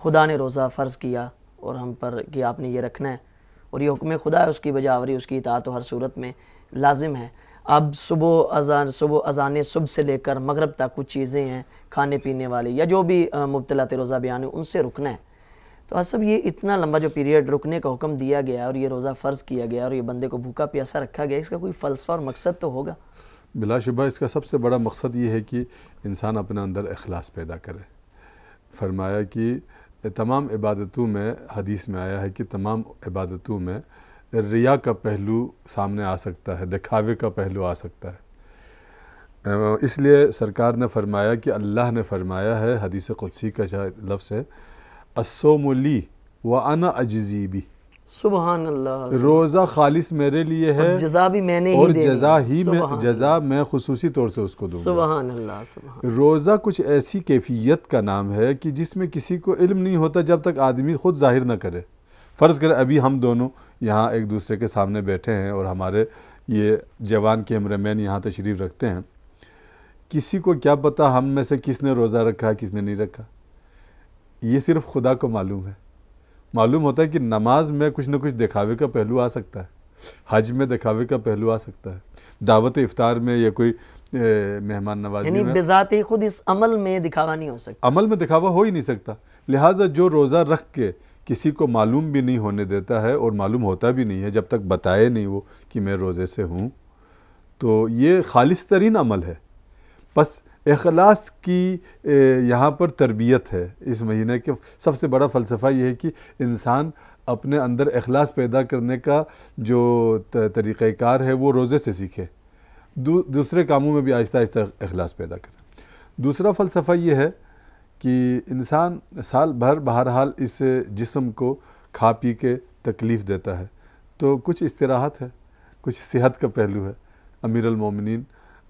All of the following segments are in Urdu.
خدا نے روزہ فرض کیا اور ہم پر کہ آپ نے یہ رکھنا ہے، اور یہ حکم خدا ہے، اس کی بجا آوری، اس کی اطاعت تو ہر صورت میں لازم ہے۔ اب صبح اذان صبح سے لے کر مغرب تک کچھ چیزیں ہیں کھانے پینے والی یا جو بھی مبتلات روزہ بیان ہے ان سے رکنا ہے۔ تو اصل یہ اتنا لمبا جو پیریڈ رکنے کا حکم دیا گیا اور یہ روزہ فرض کیا گیا اور یہ بندے کو بھوکا پیاسا رکھا گیا، اس کا کوئی فلسفہ اور مقصد تو ہوگا؟ بلا شبہ اس کا سب سے بڑا مقصد یہ ہے کہ انسان اپنے اندر اخلاص پیدا کرے۔ فرمایا کہ تمام عبادتوں میں، حدیث میں آیا ہے کہ تمام عبادتوں میں ریا کا پہلو سامنے آ سکتا ہے، دکھاوے کا پہلو آ سکتا ہے۔ اس لیے سرکار نے فرمایا کہ اللہ نے فرمایا ہے، حدیث قدسی کا لفظ ہے، الصوم لی وانا اجزی بی، سبحان اللہ، روزہ خالص میرے لیے ہے اور جزا بھی میں نے اور ہی دینی، جزا میں خصوصی طور سے اس کو دوں گا۔ سبحان اللہ، سبحان روزہ کچھ ایسی کیفیت کا نام ہے کہ جس میں کسی کو علم نہیں ہوتا جب تک آدمی خود ظاہر نہ کرے۔ فرض کرے ابھی ہم دونوں یہاں ایک دوسرے کے سامنے بیٹھے ہیں اور ہمارے یہ جوان کیمرہ مین یہاں تشریف رکھتے ہیں، کسی کو کیا پتا ہم میں سے کس نے روزہ رکھا ہے کس نے نہیں رکھا؟ یہ صرف خدا کو معلوم ہے۔ معلوم ہوتا ہے کہ نماز میں کچھ نہ کچھ دکھاوے کا پہلو آ سکتا ہے، حج میں دکھاوے کا پہلو آ سکتا ہے، دعوت افطار میں یا کوئی مہمان نوازی یعنی میں، بذات خود اس عمل میں دکھاوا نہیں ہو سکتا۔ عمل میں دکھاوا ہو ہی نہیں سکتا۔ لہٰذا جو روزہ رکھ کے کسی کو معلوم بھی نہیں ہونے دیتا ہے اور معلوم ہوتا بھی نہیں ہے جب تک بتائے نہیں وہ کہ میں روزے سے ہوں، تو یہ خالص ترین عمل ہے۔ بس اخلاص کی یہاں پر تربیت ہے۔ اس مہینے کے سب سے بڑا فلسفہ یہ ہے کہ انسان اپنے اندر اخلاص پیدا کرنے کا جو طریقہ کار ہے وہ روزے سے سیکھے، دوسرے کاموں میں بھی آہستہ آہستہ اخلاص پیدا کرے۔ دوسرا فلسفہ یہ ہے کہ انسان سال بھر بہرحال اس جسم کو کھا پی کے تکلیف دیتا ہے، تو کچھ استراحت ہے، کچھ صحت کا پہلو ہے۔ امیر المومنین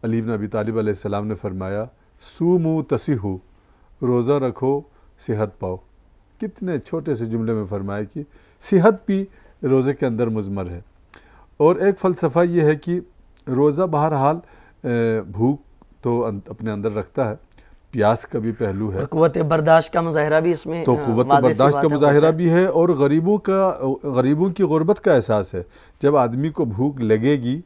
علی بن ابی طالب علیہ السلام نے فرمایا، سومو تصیحو، روزہ رکھو صحت پاؤ۔ کتنے چھوٹے سے جملے میں فرمایا کہ صحت بھی روزے کے اندر مضمر ہے۔ اور ایک فلسفہ یہ ہے کہ روزہ بہرحال بھوک تو اپنے اندر رکھتا ہے، پیاس کا بھی پہلو ہے، قوت برداشت کا مظاہرہ بھی اس میں، تو قوت برداشت کا مظاہرہ بھی ہے، اور غریبوں کی غربت کا احساس ہے۔ جب آدمی کو بھوک لگے گی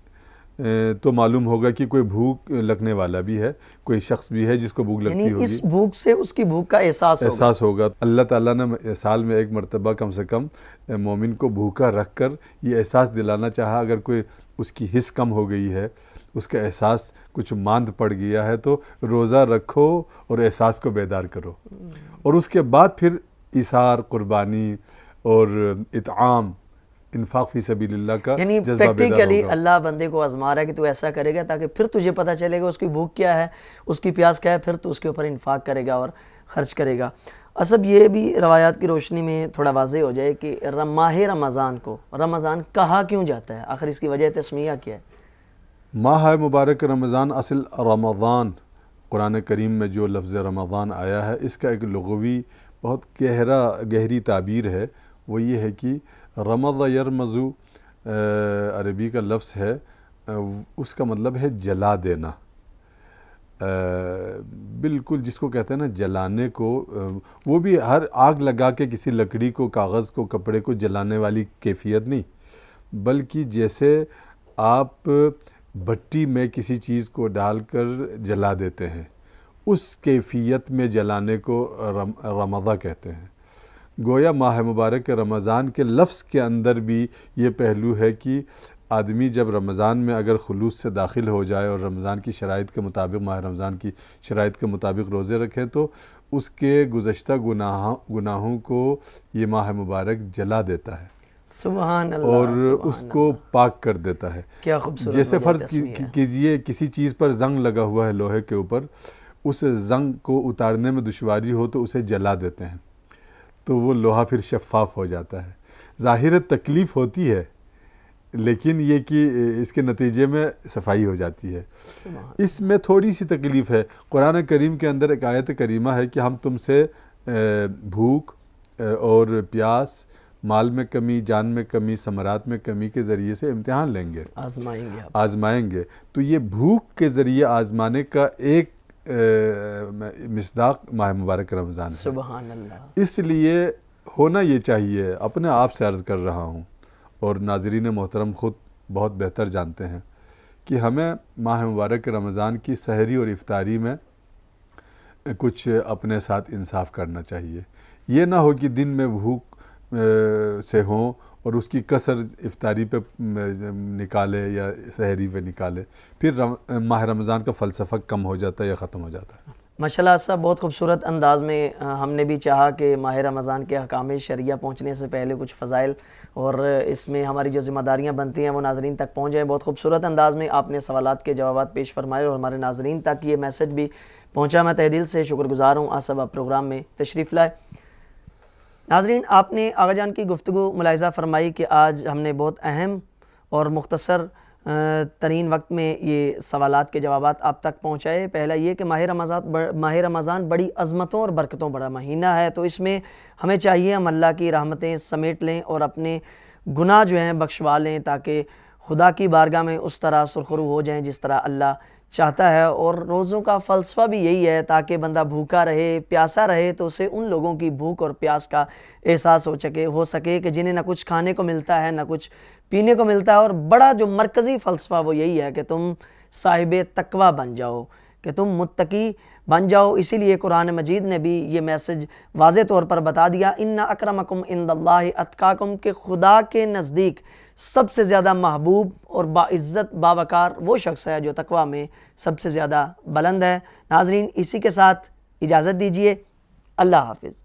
تو معلوم ہوگا کہ کوئی بھوک لگنے والا بھی ہے، کوئی شخص بھی ہے جس کو بھوک لگتی ہوگی، یعنی اس بھوک سے اس کی بھوک کا احساس ہوگا۔ اللہ تعالیٰ نے سال میں ایک مرتبہ کم سے کم مومن کو بھوکا رکھ کر یہ احساس دلانا چاہا، اگر کوئی اس کی حس کم ہو گئی ہے، اس کا احساس کچھ ماند پڑ گیا ہے، تو روزہ رکھو اور احساس کو بیدار کرو، اور اس کے بعد پھر ایثار، قربانی اور اطعام، انفاق فی سبیل اللہ کا یعنی جذبہ بیدار پریکٹیکلی ہوگا۔ اللہ بندے کو آزما رہا ہے کہ تو ایسا کرے گا تاکہ پھر تجھے پتہ چلے گا اس کی بھوک کیا ہے، اس کی پیاس کیا ہے، پھر تو اس کے اوپر انفاق کرے گا اور خرچ کرے گا۔ اصل یہ بھی روایات کی روشنی میں تھوڑا واضح ہو جائے کہ ماہ رمضان کو رمضان کہا کیوں جاتا ہے، آخر اس کی وجہ تسمیہ کیا ہے؟ ماہ مبارک رمضان، اصل رمضان، قرآن کریم میں جو لفظ رمضان آیا ہے اس کا ایک لغوی بہت گہری تعبیر ہے، وہ یہ ہے کہ رمض یرمزو عربی کا لفظ ہے، اس کا مطلب ہے جلا دینا، بالکل جس کو کہتے ہیں نا جلانے کو، وہ بھی ہر آگ لگا کے کسی لکڑی کو، کاغذ کو، کپڑے کو جلانے والی کیفیت نہیں، بلکہ جیسے آپ بھٹی میں کسی چیز کو ڈال کر جلا دیتے ہیں، اس کیفیت میں جلانے کو رمضہ کہتے ہیں۔ گویا ماہ مبارک رمضان کے لفظ کے اندر بھی یہ پہلو ہے کہ آدمی جب رمضان میں اگر خلوص سے داخل ہو جائے اور رمضان کی شرائط کے مطابق، ماہ رمضان کی شرائط کے مطابق روزے رکھے، تو اس کے گزشتہ گناہوں کو یہ ماہ مبارک جلا دیتا ہے، سبحان اللہ، اور اس کو پاک کر دیتا ہے۔ کیا خوبصورت جیسے فرض تسمیہ ہے۔ کیجئے کسی چیز پر زنگ لگا ہوا ہے لوہے کے اوپر، اس زنگ کو اتارنے میں دشواری ہو تو اسے جلا دیتے ہیں، تو وہ لوہا پھر شفاف ہو جاتا ہے۔ ظاہر تکلیف ہوتی ہے، لیکن یہ کہ اس کے نتیجے میں صفائی ہو جاتی ہے۔ اس میں تھوڑی سی تکلیف ہے۔ قرآن کریم کے اندر ایک آیت کریمہ ہے کہ ہم تم سے بھوک اور پیاس، مال میں کمی، جان میں کمی، ثمرات میں کمی کے ذریعے سے امتحان لیں گے، آزمائیں گے۔ تو یہ بھوک کے ذریعے آزمانے کا ایک مصداق ماہ مبارک رمضان ہے۔ سبحان اللہ۔ اس لیے ہونا یہ چاہیے، اپنے آپ سے عرض کر رہا ہوں اور ناظرین محترم خود بہت بہتر جانتے ہیں کہ ہمیں ماہ مبارک رمضان کی سحری اور افطاری میں کچھ اپنے ساتھ انصاف کرنا چاہیے۔ یہ نہ ہو کہ دن میں بھوک سے ہوں اور اس کی کثر افطاری پہ نکالے یا سحری پہ نکالے، پھر ماہ رمضان کا فلسفہ کم ہو جاتا ہے یا ختم ہو جاتا ہے۔ ماشاءاللہ صاحب، بہت خوبصورت انداز میں ہم نے بھی چاہا کہ ماہ رمضان کے احکام شرعیہ پہنچنے سے پہلے کچھ فضائل اور اس میں ہماری جو ذمہ داریاں بنتی ہیں وہ ناظرین تک پہنچ جائیں۔ بہت خوبصورت انداز میں آپ نے سوالات کے جوابات پیش فرمائے اور ہمارے ناظرین تک یہ میسج بھی پہنچا۔ میں تہہ دل سے شکر گزار ہوں۔ آصف آپ پروگرام میں تشریف لائے۔ ناظرین، آپ نے آغا جان کی گفتگو ملاحظہ فرمائی کہ آج ہم نے بہت اہم اور مختصر ترین وقت میں یہ سوالات کے جوابات آپ تک پہنچائے۔ پہلا یہ کہ ماہ رمضان بڑی عظمتوں اور برکتوں بڑا مہینہ ہے، تو اس میں ہمیں چاہیے ہم اللہ کی رحمتیں سمیٹ لیں اور اپنے گناہ جو ہیں بخشوا لیں، تاکہ خدا کی بارگاہ میں اس طرح سرخرو ہو جائیں جس طرح اللہ چاہتا ہے۔ اور روزوں کا فلسفہ بھی یہی ہے، تاکہ بندہ بھوکا رہے، پیاسا رہے، تو اسے ان لوگوں کی بھوک اور پیاس کا احساس ہو سکے کہ جنہیں نہ کچھ کھانے کو ملتا ہے نہ کچھ پینے کو ملتا ہے۔ اور بڑا جو مرکزی فلسفہ وہ یہی ہے کہ تم صاحب تقوی بن جاؤ، کہ تم متقی بن جاؤ۔ اسی لیے قرآن مجید نے بھی یہ میسج واضح طور پر بتا دیا، ان اکرمکم عند اللہ اتقاکم، کہ خدا کے نزدیک سب سے زیادہ محبوب اور باعزت باوقار وہ شخص ہے جو تقوی میں سب سے زیادہ بلند ہے۔ ناظرین، اسی کے ساتھ اجازت دیجیے۔ اللہ حافظ۔